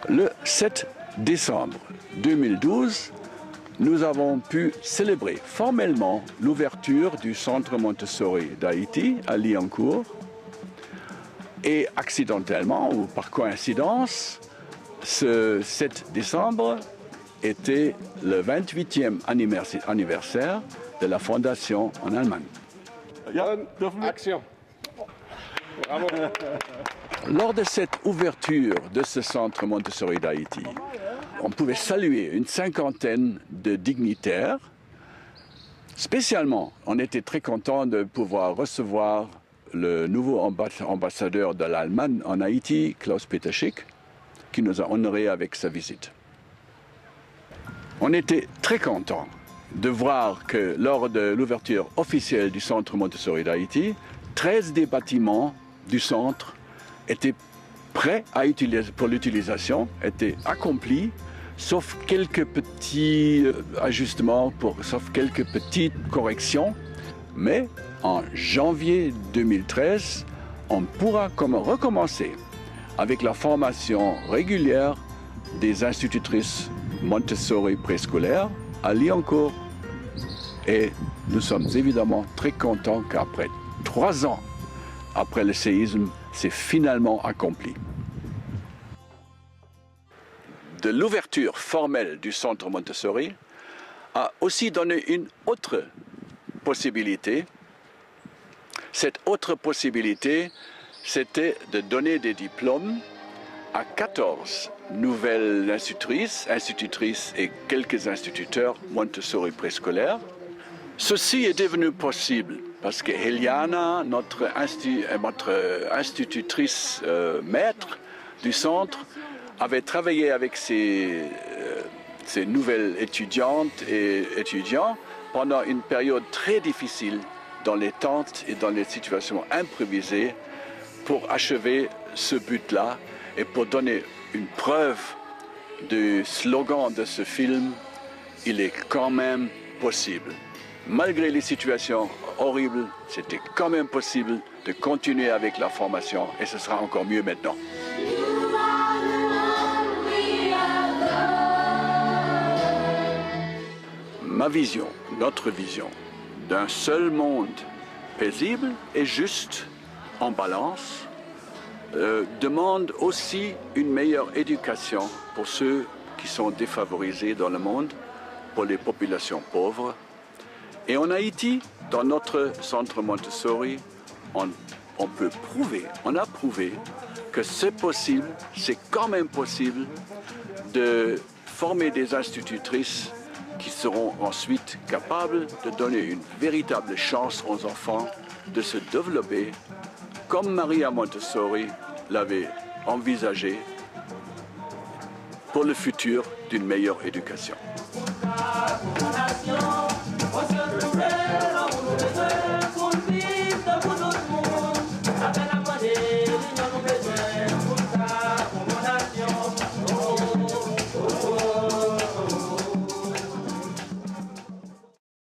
Le 7 décembre 2012, nous avons pu célébrer formellement l'ouverture du Centre Montessori d'Haïti à Liancourt. Et accidentellement, ou par coïncidence, ce 7 décembre était le 28e anniversaire de la fondation en Allemagne. Action. Bravo. Lors de cette ouverture de ce centre Montessori d'Haïti, on pouvait saluer une cinquantaine de dignitaires. Spécialement, on était très content de pouvoir recevoir le nouveau ambassadeur de l'Allemagne en Haïti, Klaus-Peter Schick, qui nous a honorés avec sa visite. On était très content de voir que lors de l'ouverture officielle du centre Montessori d'Haïti, 13 des bâtiments du centre étaient prêts pour l'utilisation, étaient accomplis, sauf quelques petits ajustements, sauf quelques petites corrections. Mais en janvier 2013, on pourra recommencer avec la formation régulière des institutrices Montessori préscolaires à Liancourt. Et nous sommes évidemment très contents qu'après 3 ans après le séisme, c'est finalement accompli. De l'ouverture formelle du centre Montessori a aussi donné une autre possibilité. Cette autre possibilité, c'était de donner des diplômes à 14 nouvelles institutrices et quelques instituteurs Montessori préscolaires. Ceci est devenu possible parce que Eliana, notre institutrice maître du centre, avait travaillé avec ces nouvelles étudiantes et étudiants pendant une période très difficile dans les tentes et dans les situations improvisées pour achever ce but-là et pour donner une preuve du slogan de ce film, il est quand même possible. Malgré les situations horribles, c'était quand même possible de continuer avec la formation et ce sera encore mieux maintenant. Ma vision, notre vision, d'un seul monde paisible et juste, en balance, demande aussi une meilleure éducation pour ceux qui sont défavorisés dans le monde, pour les populations pauvres. Et en Haïti, dans notre centre Montessori, on peut prouver, on a prouvé que c'est possible, c'est quand même possible de former des institutrices qui seront ensuite capables de donner une véritable chance aux enfants de se développer comme Maria Montessori l'avait envisagé pour le futur d'une meilleure éducation.